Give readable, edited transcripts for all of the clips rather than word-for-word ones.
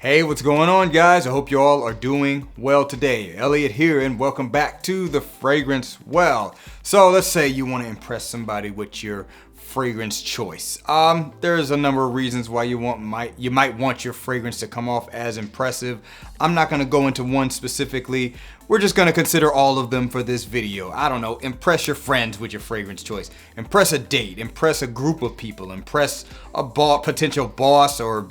Hey, what's going on, guys? I hope you all are doing well today. Elliot here, and welcome back to The Fragrance Well. So let's say you want to impress somebody with your fragrance choice. There's a number of reasons why you might want your fragrance to come off as impressive. I'm not going to go into one specifically. We're just going to consider all of them for this video. I don't know, impress your friends with your fragrance choice. Impress a date, impress a group of people, impress a potential boss, or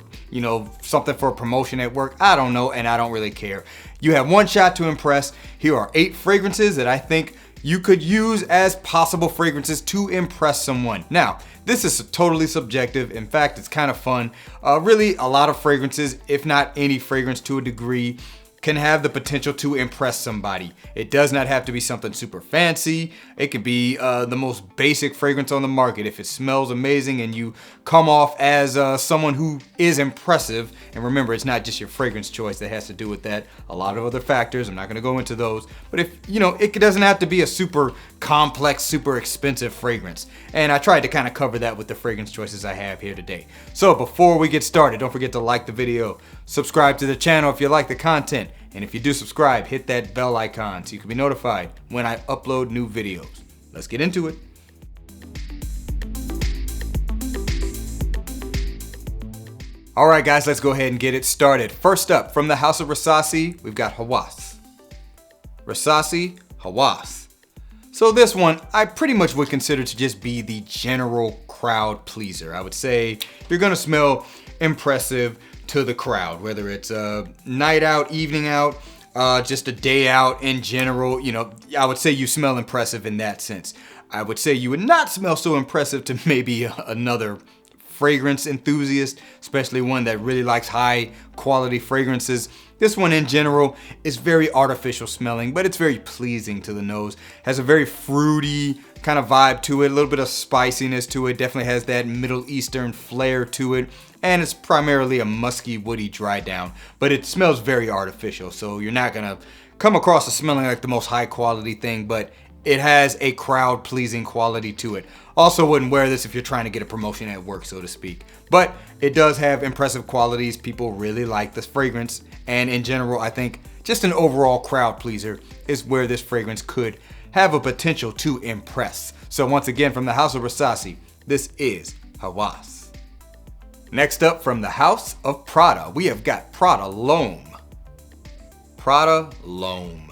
something for a promotion at work. I don't know, and I don't really care. You have one shot to impress. Here are 8 fragrances that I think you could use as possible fragrances to impress someone. Now, this is totally subjective. In fact, it's kind of fun. Really, a lot of fragrances, if not any fragrance to a degree, can have the potential to impress somebody. It does not have to be something super fancy. It could be the most basic fragrance on the market. If it smells amazing and you come off as someone who is impressive, and remember, it's not just your fragrance choice that has to do with that. A lot of other factors. I'm not gonna go into those. But if, it doesn't have to be a super complex, super expensive fragrance. And I tried to kind of cover that with the fragrance choices I have here today. So before we get started, don't forget to like the video, subscribe to the channel if you like the content, and if you do subscribe, hit that bell icon so you can be notified when I upload new videos. Let's get into it. All right, guys, let's go ahead and get it started. First up, from the House of Rasasi, we've got Hawas. Rasasi, Hawas. So this one, I pretty much would consider to just be the general crowd pleaser. I would say you're gonna smell impressive to the crowd, whether it's a night out, evening out, just a day out in general. I would say you smell impressive in that sense. I would say you would not smell so impressive to maybe another fragrance enthusiast, especially one that really likes high quality fragrances. This one in general is very artificial smelling, but it's very pleasing to the nose. Has a very fruity kind of vibe to it, a little bit of spiciness to it, definitely has that Middle Eastern flair to it, and it's primarily a musky, woody dry down, but it smells very artificial, so you're not gonna come across as smelling like the most high quality thing, but it has a crowd pleasing quality to it. Also wouldn't wear this if you're trying to get a promotion at work, so to speak. But it does have impressive qualities. People really like this fragrance. And in general, I think just an overall crowd pleaser is where this fragrance could have a potential to impress. So once again, from the House of Rasasi, this is Hawas. Next up, from the House of Prada, we have got Prada L'Homme. Prada L'Homme.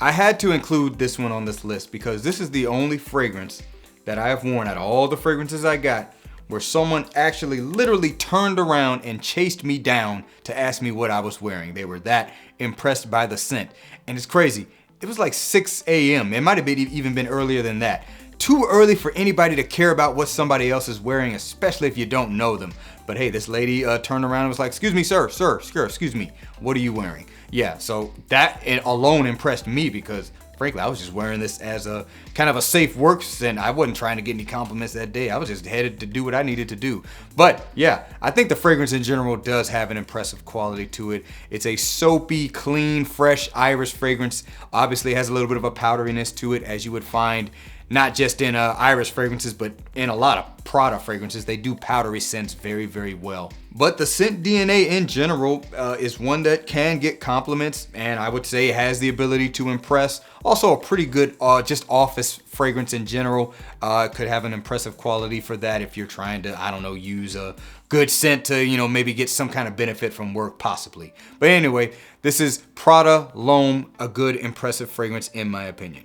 I had to include this one on this list because this is the only fragrance that I have worn out of all the fragrances I got where someone actually literally turned around and chased me down to ask me what I was wearing. They were that impressed by the scent. And it's crazy. It was like 6 a.m. It might have even been earlier than that. Too early for anybody to care about what somebody else is wearing, especially if you don't know them. But hey, this lady turned around and was like, "Excuse me, sir, excuse me. What are you wearing?" Yeah, so that alone impressed me because frankly, I was just wearing this as a kind of a safe work scent. I wasn't trying to get any compliments that day. I was just headed to do what I needed to do. But yeah, I think the fragrance in general does have an impressive quality to it. It's a soapy, clean, fresh Irish fragrance. Obviously, it has a little bit of a powderiness to it, as you would find not just in Irish fragrances, but in a lot of Prada fragrances. They do powdery scents very, very well. But the scent DNA in general is one that can get compliments, and I would say has the ability to impress. Also a pretty good just office fragrance in general. Could have an impressive quality for that if you're trying to, I don't know, use a good scent to, maybe get some kind of benefit from work possibly. But anyway, this is Prada L'Homme, a good impressive fragrance in my opinion.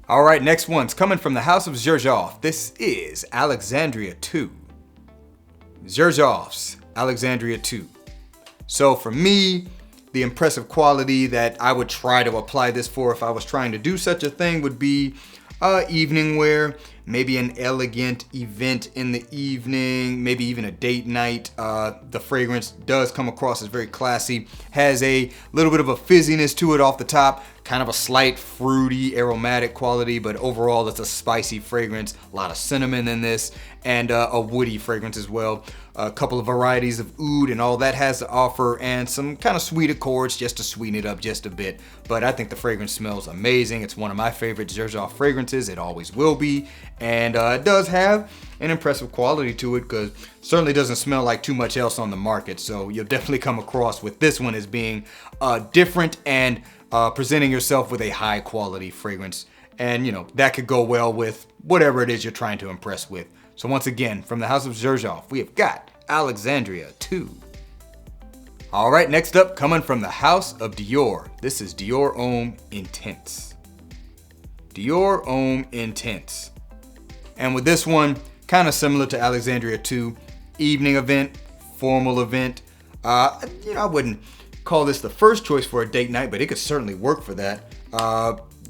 All right, next one's coming from the House of Xerjoff. This is Alexandria II. Xerjoff's Alexandria II. So for me, the impressive quality that I would try to apply this for if I was trying to do such a thing would be evening wear, maybe an elegant event in the evening, maybe even a date night. The fragrance does come across as very classy, has a little bit of a fizziness to it off the top, kind of a slight fruity aromatic quality, but overall it's a spicy fragrance, a lot of cinnamon in this, and a woody fragrance as well. A couple of varieties of oud and all that has to offer, and some kind of sweet accords just to sweeten it up just a bit. But I think the fragrance smells amazing. It's one of my favorite Xerjoff fragrances. It always will be. And it does have an impressive quality to it because certainly doesn't smell like too much else on the market. So you'll definitely come across with this one as being different and presenting yourself with a high quality fragrance. And you know, that could go well with whatever it is you're trying to impress with. So once again, from the House of Xerjoff, we have got Alexandria II. All right, next up, coming from the House of Dior, this is Dior Homme Intense. Dior Homme Intense. And with this one, kind of similar to Alexandria II, evening event, formal event. I wouldn't call this the first choice for a date night, but it could certainly work for that.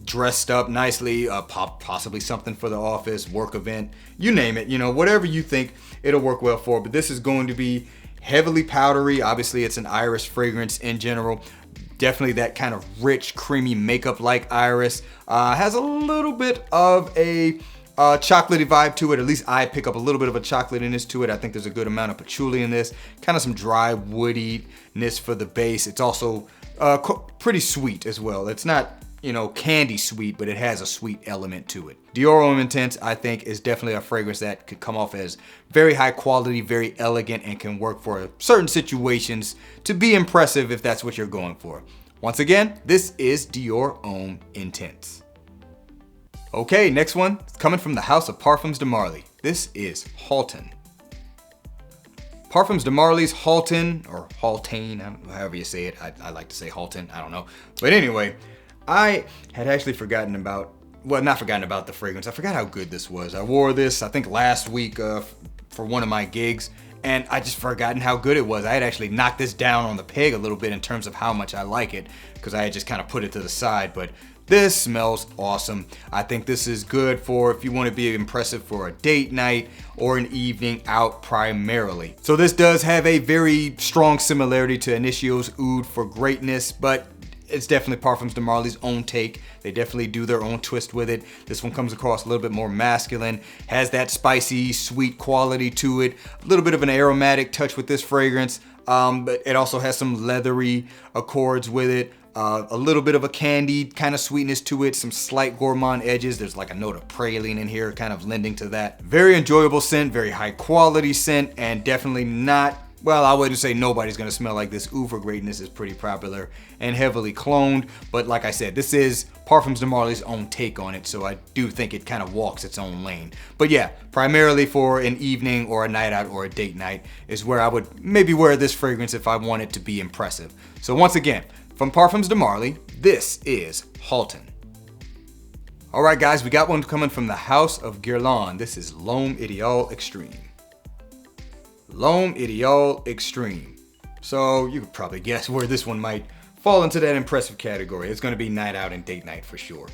Dressed up nicely, possibly something for the office, work event, you name it, whatever you think it'll work well for. But this is going to be heavily powdery. Obviously, it's an iris fragrance in general. Definitely that kind of rich, creamy makeup-like iris. Has a little bit of a chocolatey vibe to it. At least I pick up a little bit of a chocolatiness to it. I think there's a good amount of patchouli in this. Kind of some dry woodiness for the base. It's also pretty sweet as well. It's not, candy sweet, but it has a sweet element to it. Dior Homme Intense, I think, is definitely a fragrance that could come off as very high quality, very elegant, and can work for certain situations to be impressive if that's what you're going for. Once again, this is Dior Homme Intense. Okay, next one, coming from the House of Parfums de Marly. This is Haltane. Parfums de Marly's Haltane, or Haltane, however you say it. I like to say Haltane, I don't know. But anyway, I had actually not forgotten about the fragrance. I forgot how good this was. I wore this, I think last week for one of my gigs, and I just forgotten how good it was. I had actually knocked this down on the peg a little bit in terms of how much I like it, because I had just kind of put it to the side, but this smells awesome. I think this is good for if you want to be impressive for a date night or an evening out primarily. So this does have a very strong similarity to Initio's Oud for Greatness, but it's definitely Parfums de Marly's own take. They definitely do their own twist with it. This one comes across a little bit more masculine, has that spicy, sweet quality to it, a little bit of an aromatic touch with this fragrance, but it also has some leathery accords with it, a little bit of a candied kind of sweetness to it, some slight gourmand edges. There's like a note of praline in here, kind of lending to that. Very enjoyable scent, very high quality scent, and definitely not, well, I wouldn't say nobody's gonna smell like this. Oud for Greatness is pretty popular and heavily cloned, but like I said, this is Parfums de Marly's own take on it, so I do think it kind of walks its own lane. But yeah, primarily for an evening or a night out or a date night is where I would maybe wear this fragrance if I want it to be impressive. So once again, from Parfums de Marly, this is Haltane. All right, guys, we got one coming from the House of Guerlain. This is L'Homme Ideal Extreme. L'Homme Ideal Extreme. So you could probably guess where this one might fall into that impressive category. It's going to be night out and date night for sure.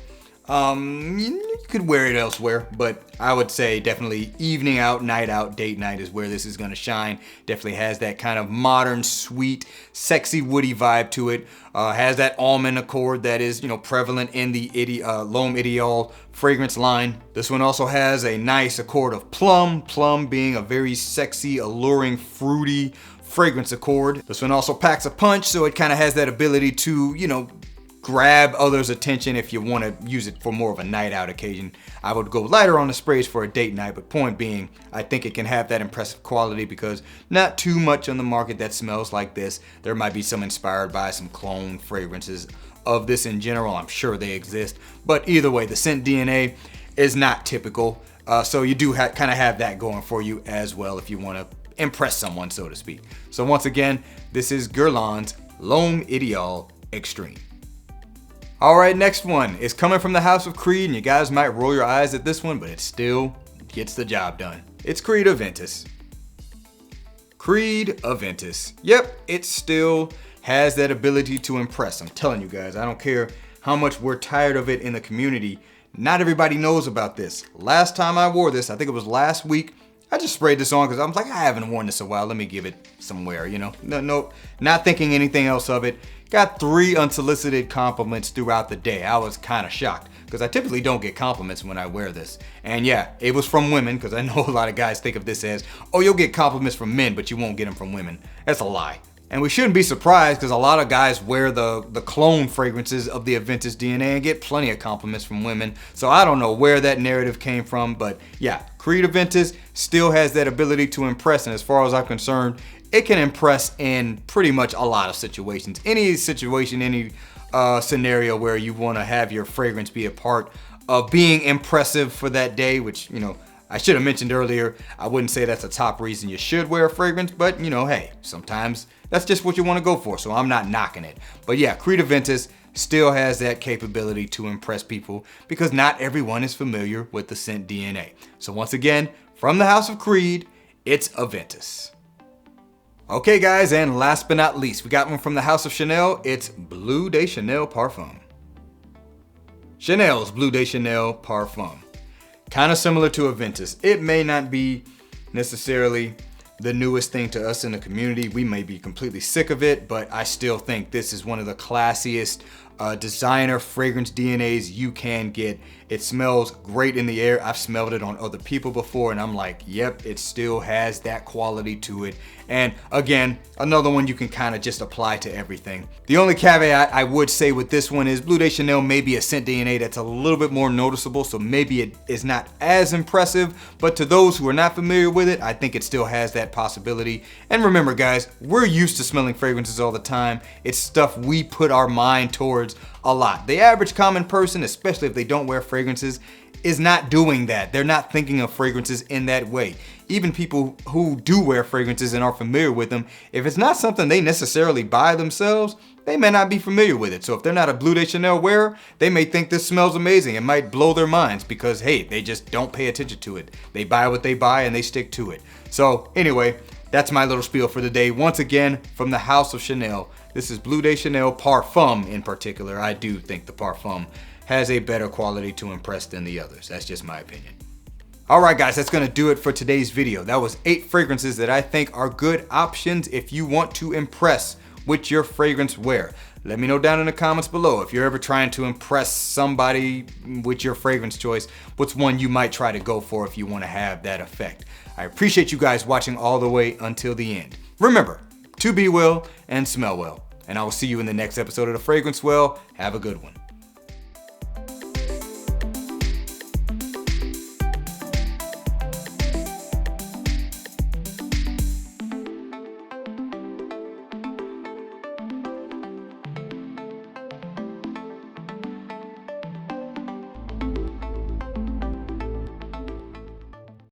You could wear it elsewhere, but I would say definitely evening out, night out, date night is where this is going to shine. Definitely has that kind of modern, sweet, sexy, woody vibe to it. Has that almond accord that is, prevalent in the L'Homme Ideal fragrance line. This one also has a nice accord of plum, plum being a very sexy, alluring, fruity fragrance accord. This one also packs a punch, so it kind of has that ability to, grab others' attention if you want to use it for more of a night out occasion. I would go lighter on the sprays for a date night, but point being, I think it can have that impressive quality because not too much on the market that smells like this. There might be some inspired by some clone fragrances of this in general. I'm sure they exist, but either way, the scent DNA is not typical. So you do kind of have that going for you as well if you want to impress someone, so to speak. So once again, this is Guerlain's L'Homme Ideal Extreme. All right, next one is coming from the House of Creed, and you guys might roll your eyes at this one, but it still gets the job done. It's Creed Aventus. Creed Aventus. Yep, it still has that ability to impress. I'm telling you guys, I don't care how much we're tired of it in the community. Not everybody knows about this. Last time I wore this, I think it was last week, I just sprayed this on because I was like, I haven't worn this in a while. Let me give it somewhere, No, not thinking anything else of it. Got 3 unsolicited compliments throughout the day. I was kind of shocked because I typically don't get compliments when I wear this. And yeah, it was from women because I know a lot of guys think of this as, oh, you'll get compliments from men, but you won't get them from women. That's a lie. And we shouldn't be surprised because a lot of guys wear the clone fragrances of the Aventus DNA and get plenty of compliments from women. So I don't know where that narrative came from, but yeah, Creed Aventus still has that ability to impress. And as far as I'm concerned, it can impress in pretty much a lot of situations. Any situation, any scenario where you want to have your fragrance be a part of being impressive for that day, which, you know, I should have mentioned earlier, I wouldn't say that's a top reason you should wear a fragrance, but you know, hey, sometimes that's just what you want to go for, so I'm not knocking it. But yeah, Creed Aventus still has that capability to impress people because not everyone is familiar with the scent DNA. So once again, from the house of Creed, it's Aventus. Okay guys, and last but not least, we got one from the house of Chanel. It's Bleu de Chanel Parfum. Chanel's Bleu de Chanel Parfum. Kind of similar to Aventus. It may not be necessarily the newest thing to us in the community. We may be completely sick of it, but I still think this is one of the classiest designer fragrance DNAs you can get. It smells great in the air. I've smelled it on other people before and I'm like, yep, it still has that quality to it. And again, another one you can kind of just apply to everything. The only caveat I would say with this one is Bleu de Chanel may be a scent DNA that's a little bit more noticeable, so maybe it is not as impressive, but to those who are not familiar with it, I think it still has that possibility. And remember guys, we're used to smelling fragrances all the time. It's stuff we put our mind towards a lot. The average common person, especially if they don't wear fragrances, is not doing that. They're not thinking of fragrances in that way. Even people who do wear fragrances and are familiar with them, if it's not something they necessarily buy themselves, they may not be familiar with it. So if they're not a Bleu de Chanel wearer, they may think this smells amazing. It might blow their minds because, hey, they just don't pay attention to it. They buy what they buy and they stick to it. So anyway, that's my little spiel for the day. Once again, from the house of Chanel, this is Bleu de Chanel Parfum in particular. I do think the Parfum has a better quality to impress than the others. That's just my opinion. Alright guys, that's gonna do it for today's video. That was 8 fragrances that I think are good options if you want to impress with your fragrance wear. Let me know down in the comments below if you're ever trying to impress somebody with your fragrance choice, what's one you might try to go for if you want to have that effect. I appreciate you guys watching all the way until the end. Remember, to be well and smell well. And I will see you in the next episode of The Fragrance Well. Have a good one.